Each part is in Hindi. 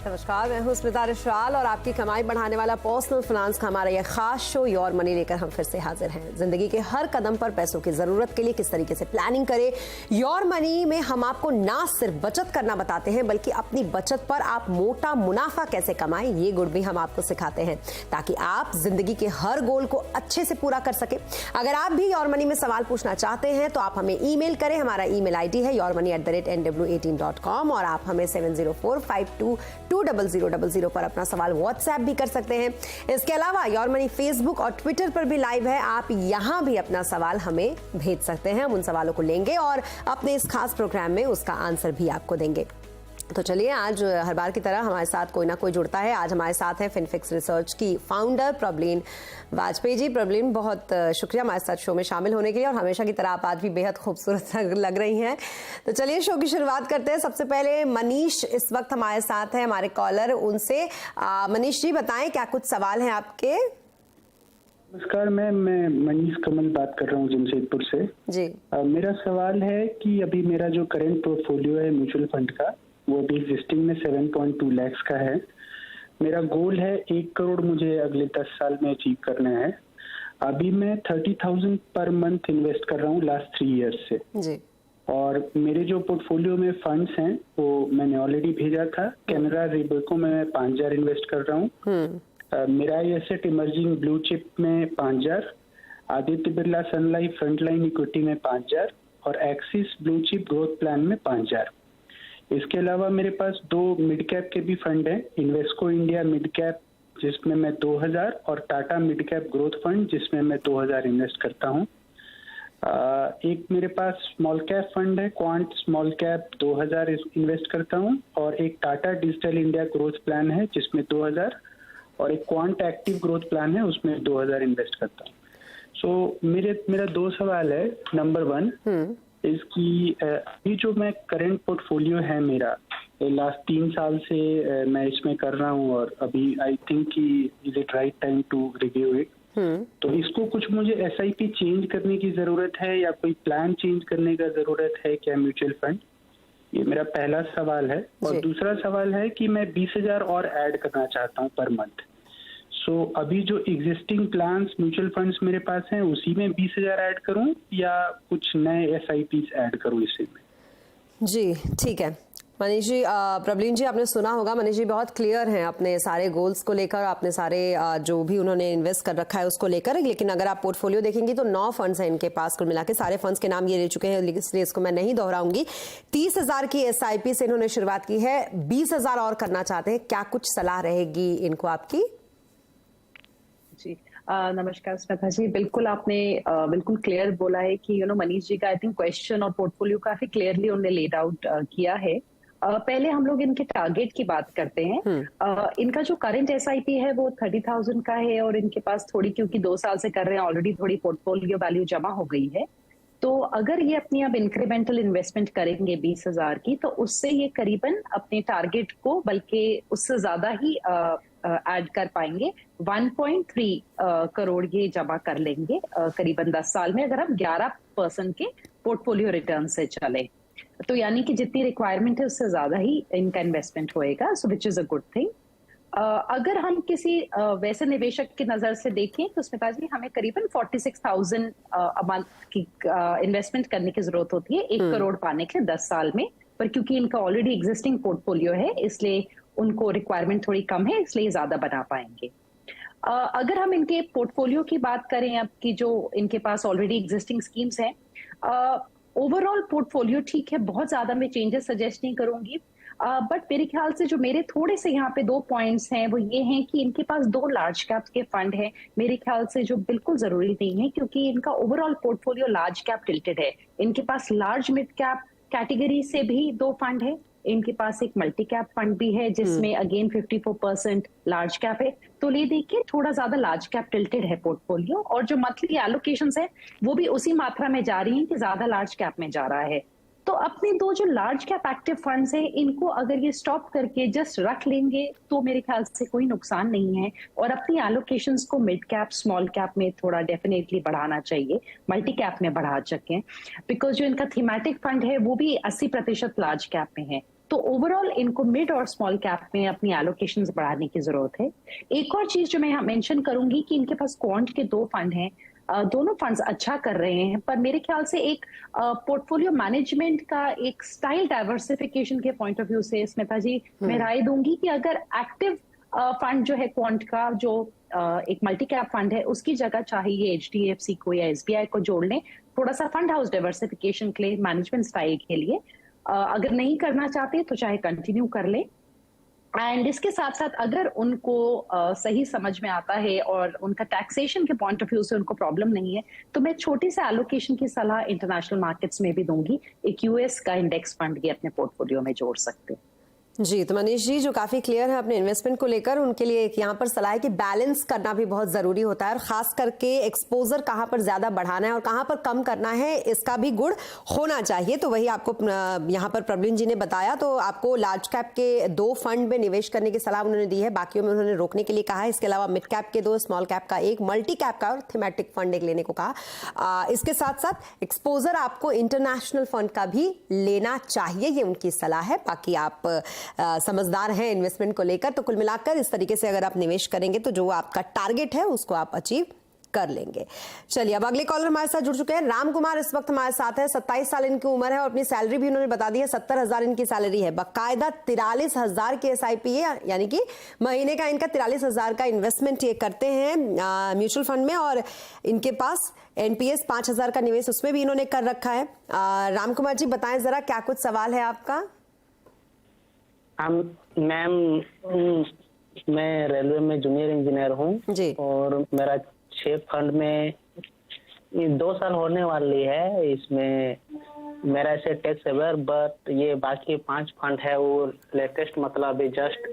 नमस्कार, मैं हूं स्मिता रिशाल और आपकी कमाई बढ़ाने वाला पर्सनल फाइनेंस का हमारा यह खास शो योर मनी लेकर हम फिर से हाजिर हैं। जिंदगी के हर कदम पर पैसों की जरूरत के लिए किस तरीके से प्लानिंग करें, योर मनी में हम आपको ना सिर्फ बचत करना बताते हैं बल्कि अपनी बचत पर आप मोटा मुनाफा कैसे कमाएं ये गुण भी हम आपको सिखाते हैं ताकि आप जिंदगी के हर गोल को अच्छे से पूरा कर सके। अगर आप भी योर मनी में सवाल पूछना चाहते हैं तो आप हमें ईमेल करें। हमारा ईमेल आईडी है yourmoney@nw18.com और आप हमें 7045220000 पर अपना सवाल व्हाट्सएप भी कर सकते हैं। इसके अलावा योर मनी फेसबुक और ट्विटर पर भी लाइव है, आप यहां भी अपना सवाल हमें भेज सकते हैं। हम उन सवालों को लेंगे और अपने इस खास प्रोग्राम में उसका आंसर भी आपको देंगे। तो चलिए, आज हर बार की तरह हमारे साथ कोई ना कोई जुड़ता है। आज हमारे साथ है फिनफिक्स रिसर्च की फाउंडर प्रबलीन वाजपेयी जी। प्रबलीन, बहुत शुक्रिया हमारे साथ शो में शामिल होने के लिए और हमेशा की तरह आप आज भी बेहद खूबसूरत लग रही हैं। तो चलिए शो की शुरुआत करते हैं। सबसे पहले मनीष इस वक्त हमारे साथ है, हमारे कॉलर। उनसे मनीष जी बताएं क्या कुछ सवाल हैं आपके। नमस्कार मैम, मैं मनीष कमल बात कर रहा हूँ जमशेदपुर से जी। मेरा सवाल है कि अभी मेरा जो करंट पोर्टफोलियो है म्यूचुअल फंड का, वो भी एग्जिस्टिंग में 7.2 लाख का है। मेरा गोल है 1 करोड़ मुझे अगले 10 साल में अचीव करना है। अभी मैं 30,000 पर मंथ इन्वेस्ट कर रहा हूँ लास्ट 3 ईयर्स से जी। और मेरे जो पोर्टफोलियो में फंड्स हैं वो मैंने ऑलरेडी भेजा था। कैनरा रेबको में मैं 5,000 इन्वेस्ट कर रहा हूँ। मेरा एसेट इमर्जिंग ब्लू चिप में 5,000, आदित्य बिरला सन लाइफ फ्रंटलाइन इक्विटी में 5,000 और axis blue chip growth plan में 5,000। इसके अलावा मेरे पास 2 मिड कैप के भी फंड हैं, इन्वेस्को इंडिया मिड कैप जिसमें मैं 2,000 और Tata mid cap growth fund जिसमें मैं 2,000 इन्वेस्ट करता हूं। एक मेरे पास स्मॉल कैप फंड है, क्वांट स्मॉल कैप 2,000 इन्वेस्ट करता हूं और एक Tata digital India growth plan है जिसमें 2,000 और एक क्वांट एक्टिव ग्रोथ प्लान है उसमें 2,000 इन्वेस्ट करता हूँ। मेरा 2 सवाल है। नंबर 1 इसकी अभी जो मैं करंट पोर्टफोलियो है मेरा लास्ट 3 साल से मैं इसमें कर रहा हूँ और अभी आई थिंक कि is it right time to review it. तो इसको कुछ मुझे एसआईपी चेंज करने की जरूरत है या कोई प्लान चेंज करने का जरूरत है क्या म्यूचुअल फंड? ये मेरा पहला सवाल है। और दूसरा सवाल है कि मैं 20,000 और ऐड करना चाहता हूँ पर मंथ। अभी जो एग्जिस्टिंग प्लान्स म्यूचुअल फंड्स मेरे पास हैं उसी में 20,000 ऐड करूं या कुछ नए एसआईपीस ऐड करूं इसी में? जी ठीक है मनीष जी। प्रबलीन जी, आपने सुना होगा मनीष जी बहुत क्लियर हैं अपने सारे गोल्स को लेकर, अपने सारे जो भी उन्होंने इन्वेस्ट कर रखा है उसको लेकर। लेकिन अगर आप पोर्टफोलियो देखेंगे तो 9 फंड्स हैं इनके पास, कुल मिला के सारे फंड्स के नाम ये ले चुके हैं इसलिए इसको मैं नहीं दोहराऊंगी। 30,000 की एसआईपी से इन्होंने शुरुआत की है, 20,000 और करना चाहते हैं। क्या कुछ सलाह रहेगी इनको आपकी? जी नमस्कार स्मिता जी, बिल्कुल आपने बिल्कुल क्लियर बोला है कि मनीष जी का आई थिंक क्वेश्चन और पोर्टफोलियो काफी क्लियरली उन्होंने लेड आउट किया है। पहले हम लोग इनके टारगेट की बात करते हैं। इनका जो करंट एसआईपी है वो 30,000 का है और इनके पास थोड़ी, क्योंकि 2 साल से कर रहे हैं ऑलरेडी, थोड़ी पोर्टफोलियो वैल्यू जमा हो गई है। तो अगर ये अपनी अब इंक्रीमेंटल इन्वेस्टमेंट करेंगे 20,000 की तो उससे ये करीबन अपने टारगेट को बल्कि उससे ज्यादा ही ऐड कर पाएंगे। 1.3 करोड़ ये जमा कर लेंगे करीबन 10 साल में, अगर हम 11% के पोर्टफोलियो रिटर्न से चले तो यानी कि जितनी रिक्वायरमेंट है उससे ज्यादा ही इनका इन्वेस्टमेंट होएगा, so which is a good thing. अगर हम किसी वैसे निवेशक की नजर से देखें तो स्मिता जी हमें करीबन 46,000 अ मंथ की इन्वेस्टमेंट करने की जरूरत होती है 1 करोड़ पाने के 10 साल में। पर क्योंकि इनका ऑलरेडी एग्जिस्टिंग पोर्टफोलियो है इसलिए उनको रिक्वायरमेंट थोड़ी कम है, इसलिए ज्यादा बना पाएंगे। अगर हम इनके पोर्टफोलियो की बात करें अब की जो इनके पास ऑलरेडी एग्जिस्टिंग स्कीम्स हैं, ओवरऑल पोर्टफोलियो ठीक है, बहुत ज्यादा मैं चेंजेस सजेस्ट नहीं करूंगी। बट मेरे ख्याल से जो मेरे थोड़े से यहाँ पे 2 पॉइंट्स हैं वो ये हैं कि इनके पास 2 लार्ज कैप्स के फंड हैं मेरे ख्याल से, जो बिल्कुल जरूरी नहीं है क्योंकि इनका overall portfolio large cap tilted है। इनके पास लार्ज मिड कैप कैटेगरी से भी 2 फंड है, इनके पास एक मल्टी कैप फंड भी है जिसमें अगेन 54% लार्ज कैप है। तो ये देखिए थोड़ा ज्यादा लार्ज कैप टिल्टेड है पोर्टफोलियो और जो मंथली एलोकेशंस है वो भी उसी मात्रा में जा रही हैं कि ज्यादा लार्ज कैप में जा रहा है। तो अपने 2 जो लार्ज कैप एक्टिव फंड्स हैं इनको अगर ये स्टॉप करके जस्ट रख लेंगे तो मेरे ख्याल से कोई नुकसान नहीं है और अपनी एलोकेशंस को मिड कैप स्मॉल कैप में थोड़ा डेफिनेटली बढ़ाना चाहिए, मल्टी कैप में बढ़ा सकें। बिकॉज जो इनका थीमेटिक फंड है वो भी 80% लार्ज कैप में है तो ओवरऑल इनको मिड और स्मॉल कैप में अपनी एलोकेशंस बढ़ाने की जरूरत है। एक और चीज जो मैं मेंशन करूंगी कि इनके पास क्वांट के 2 फंड हैं, दोनों फंड्स अच्छा कर रहे हैं, पर मेरे ख्याल से एक पोर्टफोलियो मैनेजमेंट का एक स्टाइल डाइवर्सिफिकेशन के पॉइंट ऑफ व्यू से स्मिता जी मैं राय दूंगी कि अगर एक्टिव फंड जो है क्वांट का, जो एक मल्टी कैप फंड है, उसकी जगह चाहे ये HDFC को या SBI को जोड़ लें, थोड़ा सा फंड हाउस डाइवर्सिफिकेशन के लिए, मैनेजमेंट स्टाइल के लिए। अगर नहीं करना चाहते तो चाहे कंटिन्यू कर ले। एंड इसके साथ साथ अगर उनको सही समझ में आता है और उनका टैक्सेशन के पॉइंट ऑफ व्यू से उनको प्रॉब्लम नहीं है, तो मैं छोटी सी एलोकेशन की सलाह इंटरनेशनल मार्केट्स में भी दूंगी। एक US का इंडेक्स फंड भी अपने पोर्टफोलियो में जोड़ सकते हैं। जी, तो मनीष जी जो काफी क्लियर है अपने इन्वेस्टमेंट को लेकर, उनके लिए एक यहाँ पर सलाह है कि बैलेंस करना भी बहुत जरूरी होता है और खास करके एक्सपोजर कहाँ पर ज्यादा बढ़ाना है और कहाँ पर कम करना है, इसका भी गुण होना चाहिए। तो वही आपको यहाँ पर प्रवीण जी ने बताया। तो आपको लार्ज कैप के 2 फंड में निवेश करने की सलाह उन्होंने दी है, बाकियों में उन्होंने रोकने के लिए कहा है। इसके अलावा मिड कैप के 2, स्मॉल कैप का 1, मल्टी कैप का और थीमेटिक फंड एक लेने को कहा। इसके साथ साथ एक्सपोजर आपको इंटरनेशनल फंड का भी लेना चाहिए, ये उनकी सलाह है। बाकी आप समझदार हैं इन्वेस्टमेंट को लेकर, तो कुल मिलाकर इस तरीके से अगर आप निवेश करेंगे तो जो आपका टारगेट है उसको आप अचीव कर लेंगे। चलिए अब अगले कॉलर हमारे साथ जुड़ चुके हैं। राम कुमार इस वक्त हमारे साथ है, 27 साल इनकी उम्र है और अपनी सैलरी भी उन्होंने बता दी है, 70,000 इनकी सैलरी है। बाकायदा 43,000 की SIP है, यानी कि महीने का इनका 43,000 का इन्वेस्टमेंट ये करते हैं म्यूचुअल फंड में, और इनके पास NPS 5,000 का निवेश उसमें भी इन्होंने कर रखा है। राम कुमार जी बताएं जरा, क्या कुछ सवाल है आपका? मैम, मैं रेलवे में जूनियर इंजीनियर हूँ और मेरा 6 फंड में 2 साल होने वाली है। इसमें मेरा ऐसे टैक्स अवेयर, बट ये बाकी 5 फंड है वो लेटेस्ट, मतलब अभी जस्ट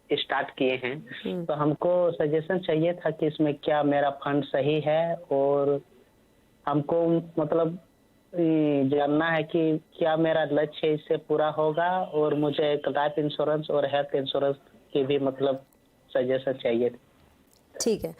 स्टार्ट किए हैं। तो हमको सजेशन चाहिए था कि इसमें क्या मेरा फंड सही है, और हमको मतलब जानना है कि क्या मेरा लक्ष्य इससे पूरा होगा, और मुझे एक लाइफ इंश्योरेंस और हेल्थ इंश्योरेंस की भी मतलब सजेशन चाहिए। ठीक है,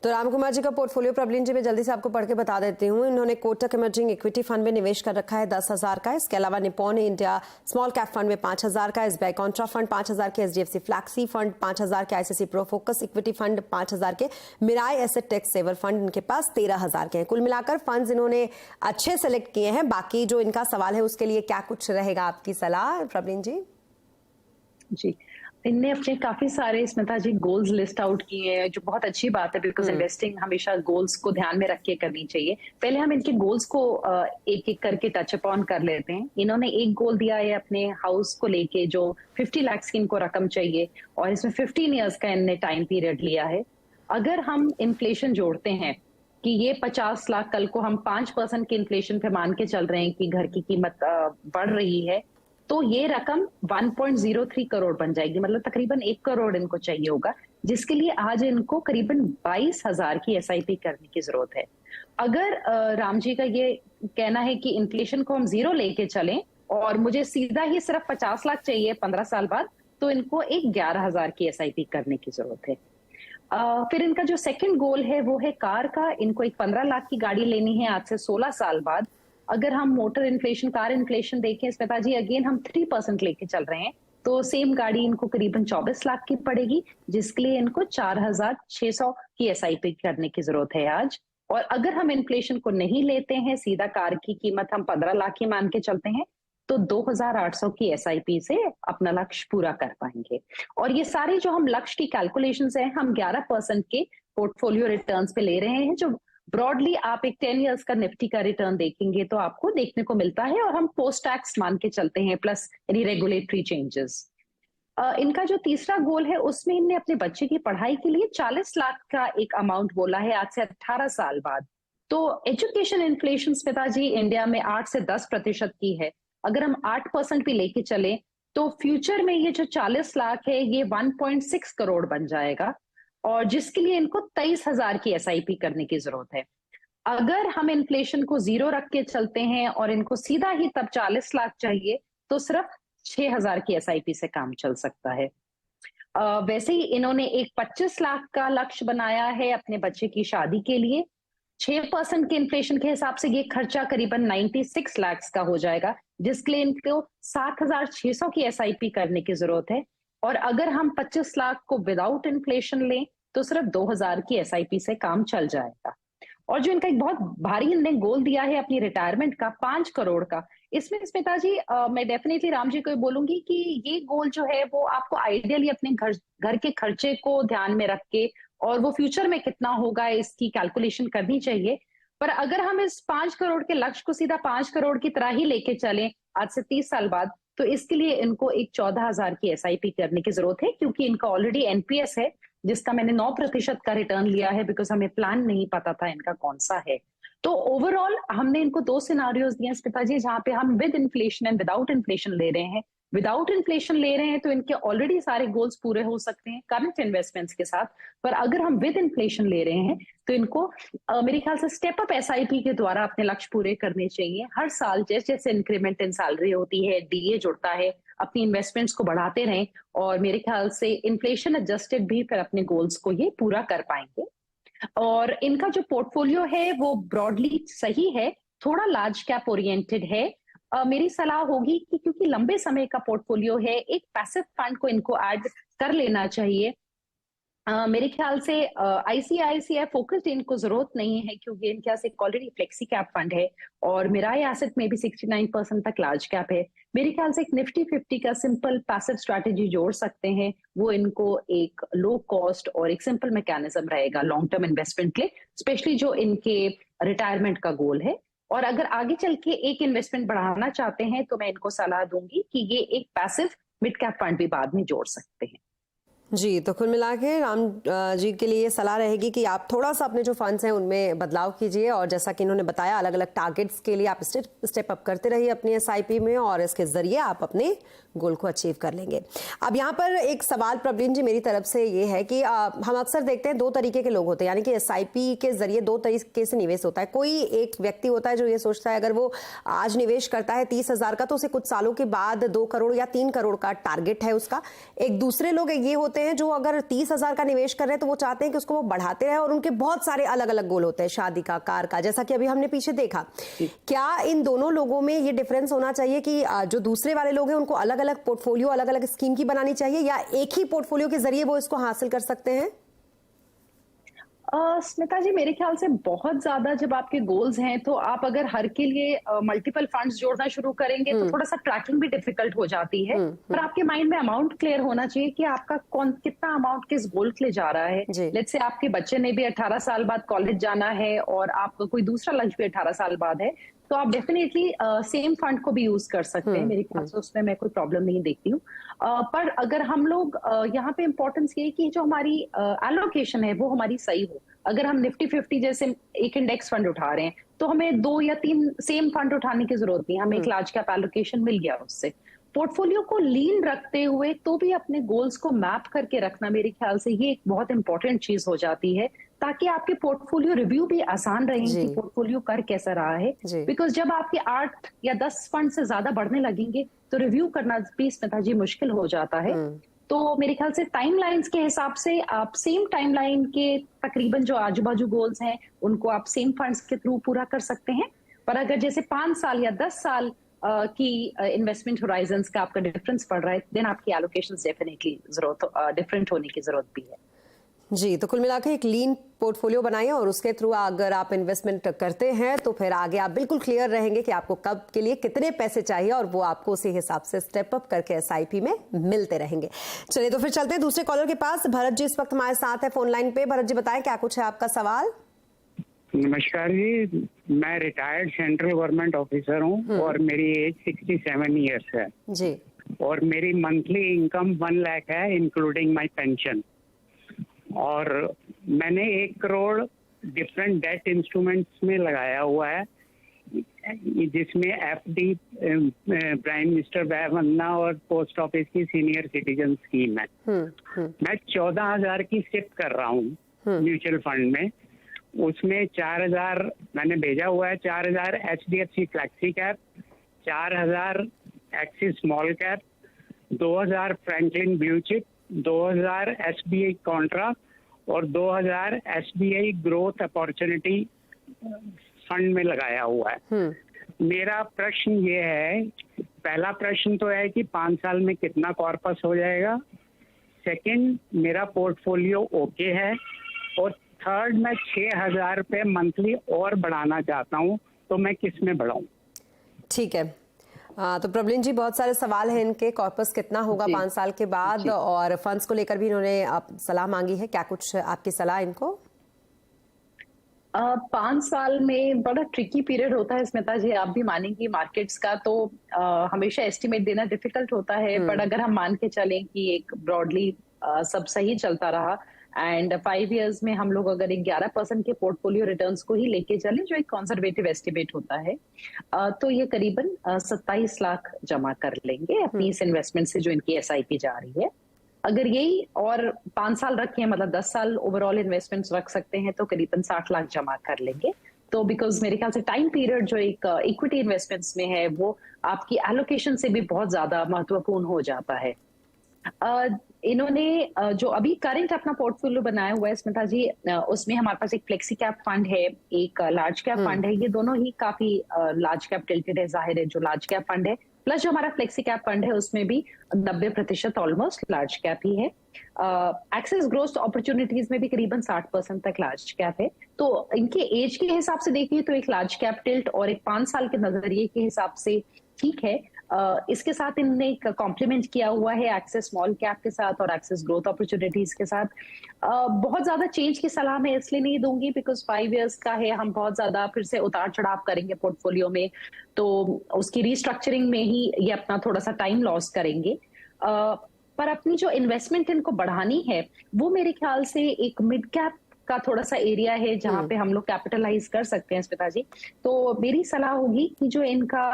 तो राम कुमार जी का पोर्टफोलियो प्रवीण जी मैं जल्दी से आपको पढ़ के बता देती हूँ। इन्होंने कोटक इमर्जिंग इक्विटी फंड में निवेश कर रखा है 10,000 का। इसके अलावा Nippon India small cap fund में 5,000 का, SBI कॉन्ट्रा फंड 5,000 के, HDFC फ्लैक्सी फंड 5,000 के, ICICI pro focus equity fund 5,000 के, Mirae asset tax saver fund इनके पास 13,000 के हैं। कुल मिलाकर फंड्स इन्होंने अच्छे सेलेक्ट किए हैं। बाकी जो इनका सवाल है उसके लिए क्या कुछ रहेगा आपकी सलाह प्रवीण जी? जी, इनने अपने काफी सारे स्मिता जी गोल्स लिस्ट आउट किए हैं, जो बहुत अच्छी बात है, बिकॉज इन्वेस्टिंग हमेशा गोल्स को ध्यान में रख के करनी चाहिए। पहले हम इनके गोल्स को एक एक करके टच अपॉन कर लेते हैं। इन्होंने एक गोल दिया है अपने हाउस को लेके, जो 50 लाख की इनको रकम चाहिए, और इसमें 15 ईयर्स का इनने टाइम पीरियड लिया है। अगर हम इन्फ्लेशन जोड़ते हैं कि ये 50 लाख, कल को हम 5% के इन्फ्लेशन पे मान के चल रहे हैं कि घर की कीमत बढ़ रही है, तो ये रकम 1.03 करोड़ बन जाएगी, मतलब तकरीबन 1 करोड़ इनको चाहिए होगा, जिसके लिए आज इनको करीबन 22,000 की SIP करने की जरूरत है। अगर राम जी का ये कहना है कि इन्फ्लेशन को हम 0 लेके चलें और मुझे सीधा ही सिर्फ 50 लाख चाहिए 15 साल बाद, तो इनको एक 11,000 की SIP करने की जरूरत है। फिर इनका जो सेकंड गोल है वो है कार का। इनको एक 15 लाख की गाड़ी लेनी है आज से 16 साल बाद। अगर हम मोटर इन्फ्लेशन, कार इन्फ्लेशन देखें स्मिता जी, अगेन हम 3% लेके चल रहे हैं, तो सेम गाड़ी इनको करीबन 24 लाख की पड़ेगी, जिसके लिए इनको 4,600 की SIP करने की जरूरत है आज। और अगर हम इन्फ्लेशन को नहीं लेते हैं, सीधा कार की कीमत हम 15 लाख की मान के चलते हैं, तो 2,800 की SIP से अपना लक्ष्य पूरा कर पाएंगे। और ये सारे जो हम लक्ष्य की कैलकुलेशंस हैं, हम 11% के पोर्टफोलियो रिटर्न्स पे ले रहे हैं, जो ब्रॉडली आप एक 10 इयर्स का निफ्टी का रिटर्न देखेंगे तो आपको देखने को मिलता है, और हम पोस्ट टैक्स मान के चलते हैं, प्लस एनी रेगुलेटरी चेंजेस। इनका जो तीसरा गोल है उसमें इनने अपने बच्चे की पढ़ाई के लिए 40 लाख का एक अमाउंट बोला है आज से 18 साल बाद। तो एजुकेशन इन्फ्लेशन स्मिता जी इंडिया में 8 से 10% की है। अगर हम 8% भी लेके चले तो फ्यूचर में ये जो 40 लाख है ये 1.6 करोड़ बन जाएगा, और जिसके लिए इनको 23,000 की SIP करने की जरूरत है। अगर हम इन्फ्लेशन को 0 रख के चलते हैं और इनको सीधा ही तब 40 लाख चाहिए, तो सिर्फ 6,000 की SIP से काम चल सकता है। वैसे ही इन्होंने एक 25 लाख का लक्ष्य बनाया है अपने बच्चे की शादी के लिए। 6% के इन्फ्लेशन के हिसाब से ये खर्चा करीबन 96 लाख का हो जाएगा, जिसके लिए इनको 7,600 की SIP करने की जरूरत है। और अगर हम 25 लाख को विदाउट इन्फ्लेशन लें तो सिर्फ 2,000 की SIP से काम चल जाएगा। और जो इनका एक बहुत भारी इनने गोल दिया है अपनी रिटायरमेंट का 5 करोड़ का, इसमें स्मिता जी मैं डेफिनेटली राम जी को बोलूंगी कि ये गोल जो है वो आपको आइडियली अपने घर के खर्चे को ध्यान में रख के और वो फ्यूचर में कितना होगा इसकी कैलकुलेशन करनी चाहिए। पर अगर हम इस 5 करोड़ के लक्ष्य को सीधा 5 करोड़ की तरह ही लेके चलें आज से 30 साल बाद, तो इसके लिए इनको एक 14,000 की SIP करने की जरूरत है, क्योंकि इनका ऑलरेडी NPS है जिसका मैंने 9% का रिटर्न लिया है, बिकॉज हमें प्लान नहीं पता था इनका कौन सा है। तो ओवरऑल हमने इनको 2 सिनारियोज दिए स्मिता जी, जहां पे हम with inflation and without inflation ले रहे हैं। विदाउट इन्फ्लेशन ले रहे हैं तो इनके ऑलरेडी सारे गोल्स पूरे हो सकते हैं करंट इन्वेस्टमेंट्स के साथ, पर अगर हम विद इन्फ्लेशन ले रहे हैं तो इनको मेरे ख्याल से स्टेप अप SIP के द्वारा अपने लक्ष्य पूरे करने चाहिए। हर साल जैसे जैसे इंक्रीमेंट इन सैलरी होती है, DA जुड़ता है, अपनी इन्वेस्टमेंट्स को बढ़ाते रहें और मेरे ख्याल से इन्फ्लेशन एडजस्टेड भी फिर अपने गोल्स को ये पूरा कर पाएंगे। और इनका जो पोर्टफोलियो है वो ब्रॉडली सही है, थोड़ा लार्ज कैप ओरिएंटेड है। मेरी सलाह होगी कि क्योंकि लंबे समय का पोर्टफोलियो है, एक पैसिव फंड को इनको ऐड कर लेना चाहिए। मेरे ख्याल से ICICI फोकस्ड इनको जरूरत नहीं है, क्योंकि इनके पास एक ऑलरेडी फ्लेक्सी कैप फंड है और मिराई एसेट में भी 69% तक लार्ज कैप है। मेरे ख्याल से एक निफ्टी 50 का सिंपल पैसिव स्ट्रैटेजी जोड़ सकते हैं, वो इनको एक लो कॉस्ट और एक सिंपल मैकेनिज्म रहेगा लॉन्ग टर्म इन्वेस्टमेंट के लिए, स्पेशली जो इनके रिटायरमेंट का गोल है। और अगर आगे चल के एक इन्वेस्टमेंट बढ़ाना चाहते हैं तो मैं इनको सलाह दूंगी कि ये एक पैसिव मिड कैप फंड भी बाद में जोड़ सकते हैं। जी, तो कुल मिला के राम जी के लिए सलाह रहेगी कि आप थोड़ा सा अपने जो फंड्स हैं उनमें बदलाव कीजिए और जैसा कि इन्होंने बताया अलग अलग टारगेट्स के लिए आप स्टेप अप करते रहिए अपनी SIP में और इसके जरिए आप अपने गोल को अचीव कर लेंगे। अब यहाँ पर एक सवाल प्रवीण जी मेरी तरफ से ये है कि हम अक्सर देखते हैं 2 तरीके के लोग होते हैं, यानी कि SIP के जरिए 2 तरीके से निवेश होता है। कोई एक व्यक्ति होता है जो ये सोचता है अगर वो आज निवेश करता है 30,000 का तो उसे कुछ सालों के बाद 2 करोड़ या 3 करोड़ का टारगेट है उसका। एक दूसरे लोग ये होते हैं जो अगर 30,000 का निवेश कर रहे हैं तो वो चाहते हैं कि उसको वो बढ़ाते रहे और उनके बहुत सारे अलग अलग गोल होते हैं, शादी का, कार का, जैसा कि अभी हमने पीछे देखा। क्या इन दोनों लोगों में ये डिफरेंस होना चाहिए कि जो दूसरे वाले लोग हैं उनको अलग अलग पोर्टफोलियो, अलग अलग स्कीम की बनानी चाहिए या एक ही पोर्टफोलियो के जरिए वो इसको हासिल कर सकते हैं? स्मिता जी मेरे ख्याल से बहुत ज्यादा जब आपके गोल्स हैं तो आप अगर हर के लिए मल्टीपल फंड्स जोड़ना शुरू करेंगे तो थोड़ा सा ट्रैकिंग भी डिफिकल्ट हो जाती है। पर आपके माइंड में अमाउंट क्लियर होना चाहिए कि आपका कितना अमाउंट किस गोल के लिए जा रहा है। लेट्स से आपके बच्चे ने भी 18 साल बाद कॉलेज जाना है और आपका कोई दूसरा लक्ष्य भी 18 साल बाद है, तो आप डेफिनेटली सेम फंड को भी यूज कर सकते हैं। मेरे ख्याल से उसमें मैं कोई प्रॉब्लम नहीं देखती हूँ। पर अगर हम लोग यहाँ पे इम्पोर्टेंस ये कि जो हमारी एलोकेशन है वो हमारी सही हो। अगर हम निफ्टी 50 जैसे एक इंडेक्स फंड उठा रहे हैं तो हमें 2 या 3 सेम फंड उठाने की जरूरत नहीं, हमें एक लार्ज कैप एलोकेशन मिल गया उससे। पोर्टफोलियो को लीन रखते हुए तो भी अपने गोल्स को मैप करके रखना मेरे ख्याल से ये एक बहुत इंपॉर्टेंट चीज हो जाती है, ताकि आपके पोर्टफोलियो रिव्यू भी आसान रहे कि पोर्टफोलियो कर कैसा रहा है। बिकॉज जब आपके 8 या 10 फंड से ज्यादा बढ़ने लगेंगे तो रिव्यू करना भी स्मिता जी मुश्किल हो जाता है। तो मेरे ख्याल से टाइमलाइंस के हिसाब से आप सेम टाइमलाइन के तकरीबन जो आजू बाजू गोल्स हैं उनको आप सेम फंड्स के थ्रू पूरा कर सकते हैं। पर अगर जैसे 5 साल या 10 साल की इन्वेस्टमेंट होराइजन्स का आपका डिफरेंस पड़ रहा है, देन आपकी एलोकेशंस डेफिनेटली डिफरेंट होने की जरूरत भी है। जी, तो कुल मिलाकर एक लीन पोर्टफोलियो बनाइए और उसके थ्रू अगर आप इन्वेस्टमेंट करते हैं तो फिर आगे आप बिल्कुल क्लियर रहेंगे कि आपको कब के लिए कितने पैसे चाहिए और वो आपको उसी हिसाब से स्टेप अप करके SIP में मिलते रहेंगे। चलिए तो फिर चलते हैं दूसरे कॉलर के पास। भरत जी इस वक्त हमारे साथ है फोन लाइन पे। भरत जी बताएं क्या कुछ है आपका सवाल? नमस्कार जी, मैं रिटायर्ड सेंट्रल गवर्नमेंट ऑफिसर हूँ और मेरी एज 67 ईयर्स है जी, और मेरी मंथली इनकम 1 लाख है इंक्लूडिंग माय पेंशन। और मैंने 1 करोड़ डिफरेंट डेट इंस्ट्रूमेंट्स में लगाया हुआ है, जिसमें FD प्राइम मिनिस्टर वय वंदना और पोस्ट ऑफिस की सीनियर सिटीजन स्कीम है। मैं 14,000 की शिफ्ट कर रहा हूँ म्यूचुअल फंड में। उसमें 4,000 मैंने भेजा हुआ है, 4,000 HDFC flexi cap, 4,000 axis small cap, 2,000 Franklin blue chip, 2,000 SBI Contra और 2,000 SBI ग्रोथ अपॉर्चुनिटी फंड में लगाया हुआ है। मेरा प्रश्न ये है, पहला प्रश्न तो है कि 5 साल में कितना कॉर्पस हो जाएगा। सेकंड, मेरा पोर्टफोलियो ओके है। और थर्ड, मैं 6,000 रुपये मंथली और बढ़ाना चाहता हूँ, तो मैं किस में बढ़ाऊँ? ठीक है। तो प्रबलिन जी, बहुत सारे सवाल हैं इनके। कॉर्पस कितना होगा 5 साल के बाद, और फंड्स को लेकर भी इन्होंने सलाह मांगी है। क्या कुछ आपकी सलाह इनको? 5 साल में बड़ा ट्रिकी पीरियड होता है स्मिता जी, आप भी मानेंगी मार्केट्स का, तो हमेशा एस्टिमेट देना डिफिकल्ट होता है। बट अगर हम मान के चलें कि एक ब्रॉडली सब सही चलता रहा एंड 5 इयर्स में हम लोग अगर एक 11% के पोर्टफोलियो रिटर्न्स को ही लेके चले, जो एक कंजर्वेटिव एस्टिमेट होता है, तो ये करीबन 27 लाख जमा कर लेंगे अपनी इस इन्वेस्टमेंट से जो इनकी SIP जा रही है। अगर यही और 5 साल रखें, मतलब 10 साल ओवरऑल इन्वेस्टमेंट्स रख सकते हैं, तो करीबन 60 लाख जमा कर लेंगे। तो बिकॉज मेरे ख्याल से टाइम पीरियड जो एक इक्विटी इन्वेस्टमेंट्स में है, वो आपकी एलोकेशन से भी बहुत ज्यादा महत्वपूर्ण हो जाता है। इन्होंने जो अभी करंट अपना पोर्टफोलियो बनाया हुआ है स्मिता जी, उसमें हमारे पास एक फ्लेक्सी कैप फंड है, एक लार्ज कैप फंड है। ये दोनों ही काफी लार्ज कैप टिल्टेड है। जाहिर है जो लार्ज कैप फंड है प्लस जो हमारा फ्लेक्सी कैप फंड है, उसमें भी 90% ऑलमोस्ट लार्ज कैप ही है। एक्सेस ग्रोथ अपॉर्चुनिटीज में भी करीबन 60% तक लार्ज कैप है। तो इनके एज के हिसाब से देखिए तो एक लार्ज कैप टिल्ट और एक 5 साल के नजरिए के हिसाब से ठीक है। इसके साथ इनने एक कॉम्प्लीमेंट किया हुआ है एक्सेस स्मॉल कैप के साथ और एक्सेस ग्रोथ अपॉर्चुनिटीज के साथ। बहुत ज्यादा चेंज की सलाह मैं इसलिए नहीं दूंगी बिकॉज 5 इयर्स का है, हम बहुत ज्यादा फिर से उतार चढ़ाव करेंगे पोर्टफोलियो में, तो उसकी रिस्ट्रक्चरिंग में ही ये अपना थोड़ा सा टाइम लॉस करेंगे। पर अपनी जो इन्वेस्टमेंट इनको बढ़ानी है, वो मेरे ख्याल से एक मिड कैप का थोड़ा सा एरिया है जहां पे हम लोग कैपिटलाइज कर सकते हैं स्मिता जी। तो मेरी सलाह होगी कि जो इनका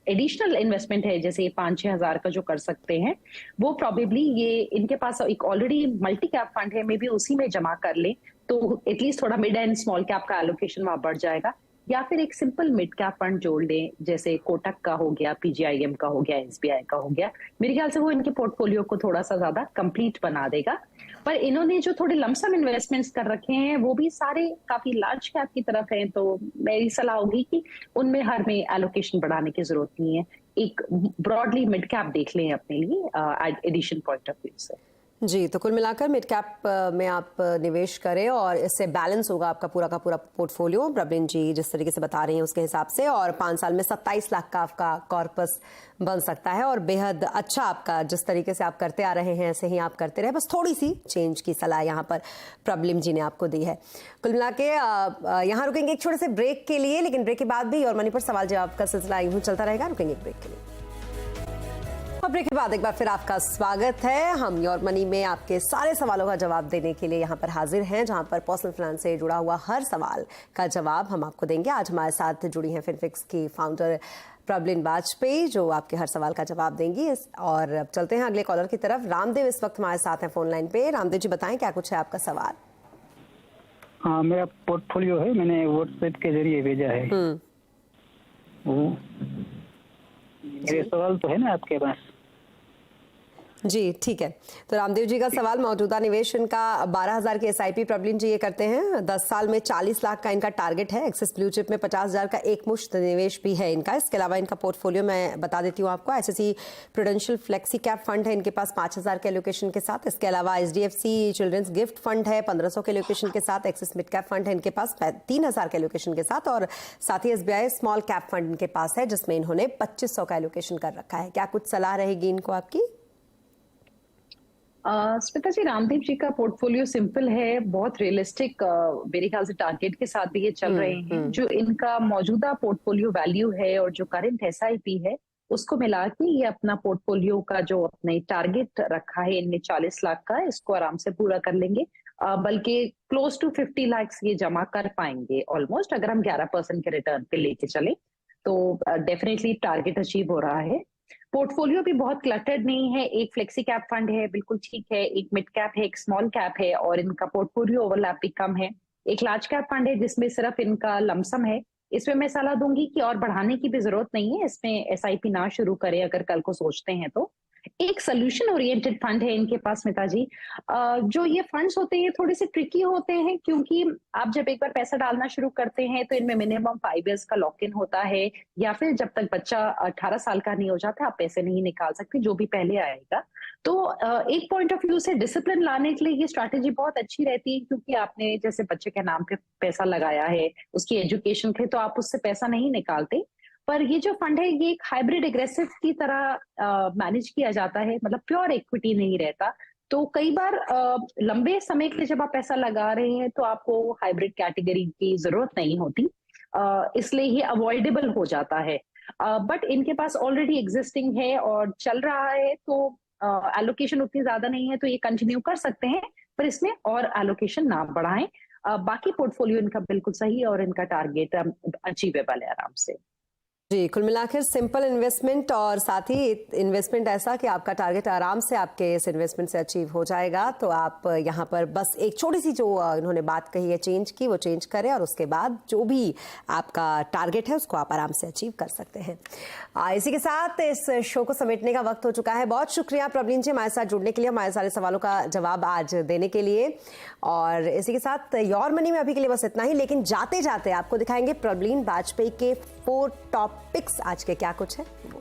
एडिशनल इन्वेस्टमेंट है, जैसे 5-6 हजार का जो कर सकते हैं, वो प्रोबेबली ये इनके पास एक ऑलरेडी मल्टी कैप फंड है, मे बी उसी में जमा कर ले, तो एटलीस्ट थोड़ा मिड एंड स्मॉल कैप का एलोकेशन वहां बढ़ जाएगा। या फिर एक सिंपल मिड कैप फंड जोड़ लें, जैसे कोटक का हो गया, PGIM का हो गया, SBI का हो गया। मेरे ख्याल से वो इनके पोर्टफोलियो को थोड़ा सा ज्यादा कंप्लीट बना देगा। पर इन्होंने जो थोड़े लमसम इन्वेस्टमेंट्स कर रखे हैं, वो भी सारे काफी लार्ज कैप की तरफ हैं, तो मेरी सलाह होगी कि उनमें हर में एलोकेशन बढ़ाने की जरूरत नहीं है। एक ब्रॉडली मिड कैप देख लें अपने लिए एडिशन पॉइंट ऑफ व्यू से। जी, तो कुल मिलाकर मिड कैप में आप निवेश करें और इससे बैलेंस होगा आपका पूरा का पूरा पोर्टफोलियो। प्रबलिन जी जिस तरीके से बता रही हैं उसके हिसाब से, और 5 साल में 27 लाख का आपका कॉर्पस बन सकता है, और बेहद अच्छा आपका जिस तरीके से आप करते आ रहे हैं ऐसे ही आप करते रहे। बस थोड़ी सी चेंज की सलाह यहाँ पर प्रबलिन जी ने आपको दी है। कुल मिला के यहाँ रुकेंगे एक छोटे से ब्रेक के लिए, लेकिन ब्रेक के बाद भी और मनी पर सवाल जवाब का सिलसिला यूं चलता रहेगा। रुकेंगे एक ब्रेक के लिए। ब्रेक के बाद एक बार फिर आपका स्वागत है। हम योर मनी में आपके सारे सवालों का जवाब देने के लिए यहाँ पर हाजिर हैं, जहाँ पर पर्सनल फाइनेंस से जुड़ा हुआ हर सवाल का जवाब हम आपको देंगे। आज हमारे साथ जुड़ी हैं फिनफिक्स की फाउंडर प्रबलिन वाजपेयी, जो आपके हर सवाल का जवाब देंगी। और अब चलते हैं अगले कॉलर की तरफ। रामदेव इस वक्त हमारे साथ हैं फोन लाइन पे। रामदेव जी बताएं क्या कुछ है आपका सवाल? हाँ, मेरा पोर्टफोलियो है, मैंने व्हाट्सएप के जरिए भेजा है। मेरे सवाल तो है ना आपके पास? जी ठीक है। तो रामदेव जी का सवाल, मौजूदा निवेश इनका 12,000 की SIP प्रबलिन जी ये करते हैं। 10 साल में 40 लाख का इनका टारगेट है। एक्सिस ब्लू चिप में 50,000 का एक मुश्त निवेश भी है इनका। इसके अलावा इनका पोर्टफोलियो मैं बता देती हूँ आपको। SSE prudential flexi cap fund है इनके पास 5,000 के एलोकेशन के साथ। इसके अलावा HDFC चिल्ड्रंस गिफ्ट फंड है 1,500 के एलोकेशन के साथ। एक्सिस मिड कैप फंड है इनके पास 3,000 के एलोकेशन के साथ, और साथ ही SBI स्मॉल कैप फंड इनके पास है जिसमें इन्होंने 2,500 का एलोकेशन कर रखा है। क्या कुछ सलाह रहेगी इनको आपकी? स्मिता जी, रामदेव जी का पोर्टफोलियो सिंपल है, बहुत रियलिस्टिक मेरे ख्याल से टारगेट के साथ भी ये चल रहे हैं। जो इनका मौजूदा पोर्टफोलियो वैल्यू है और जो करंट SIP है, उसको मिला के ये अपना पोर्टफोलियो का जो अपने टारगेट रखा है इनने 40 लाख का, इसको आराम से पूरा कर लेंगे। बल्कि क्लोज टू 50 लाख ये जमा कर पाएंगे ऑलमोस्ट, अगर हम 11% के रिटर्न पे लेके चले तो डेफिनेटली टारगेट अचीव हो रहा है। पोर्टफोलियो भी बहुत क्लटर्ड नहीं है। एक फ्लेक्सी कैप फंड है, बिल्कुल ठीक है। एक मिड कैप है, एक स्मॉल कैप है, और इनका पोर्टफोलियो ओवरलैप भी कम है। एक लार्ज कैप फंड है जिसमें सिर्फ इनका लमसम है। इसमें मैं सलाह दूंगी कि और बढ़ाने की भी जरूरत नहीं है, इसमें SIP ना शुरू करें अगर कल को सोचते हैं तो। एक सोल्यूशन ओरिएंटेड फंड है इनके पास स्मिता जी। जो ये फंड्स होते हैं थोड़े से ट्रिकी होते हैं, क्योंकि आप जब एक बार पैसा डालना शुरू करते हैं तो इनमें मिनिमम 5 इयर्स का लॉक इन होता है, या फिर जब तक बच्चा 18 साल का नहीं हो जाता आप पैसे नहीं निकाल सकते, जो भी पहले आएगा। तो एक पॉइंट ऑफ व्यू से डिसिप्लिन लाने के लिए ये स्ट्रैटेजी बहुत अच्छी रहती है, क्योंकि आपने जैसे बच्चे के नाम पे पैसा लगाया है उसकी एजुकेशन के, तो आप उससे पैसा नहीं निकालते। पर ये जो फंड है ये एक हाइब्रिड एग्रेसिव की तरह मैनेज किया जाता है, मतलब प्योर इक्विटी नहीं रहता। तो कई बार लंबे समय के लिए जब आप पैसा लगा रहे हैं तो आपको हाइब्रिड कैटेगरी की जरूरत नहीं होती, इसलिए ये अवॉइडेबल हो जाता है। बट इनके पास ऑलरेडी एग्जिस्टिंग है और चल रहा है, तो एलोकेशन उतनी ज्यादा नहीं है, तो ये कंटिन्यू कर सकते हैं, पर इसमें और एलोकेशन ना बढ़ाएं। बाकी पोर्टफोलियो इनका बिल्कुल सही है और इनका टारगेट अचीवेबल है आराम से। जी, कुल मिलाकर सिंपल इन्वेस्टमेंट और साथ ही इन्वेस्टमेंट ऐसा कि आपका टारगेट आराम से आपके इस इन्वेस्टमेंट से अचीव हो जाएगा। तो आप यहाँ पर बस एक छोटी सी जो इन्होंने बात कही है चेंज की, वो चेंज करें और उसके बाद जो भी आपका टारगेट है उसको आप आराम से अचीव कर सकते हैं। इसी के साथ इस शो को समेटने का वक्त हो चुका है। बहुत शुक्रिया प्रबलीन जी हमारे साथ जुड़ने के लिए, हमारे सारे सवालों का जवाब आज देने के लिए। और इसी के साथ योर मनी में अभी के लिए बस इतना ही, लेकिन जाते जाते आपको दिखाएंगे प्रबलीन वाजपेयी के 4 टॉप पिक्स आज के क्या कुछ है वो।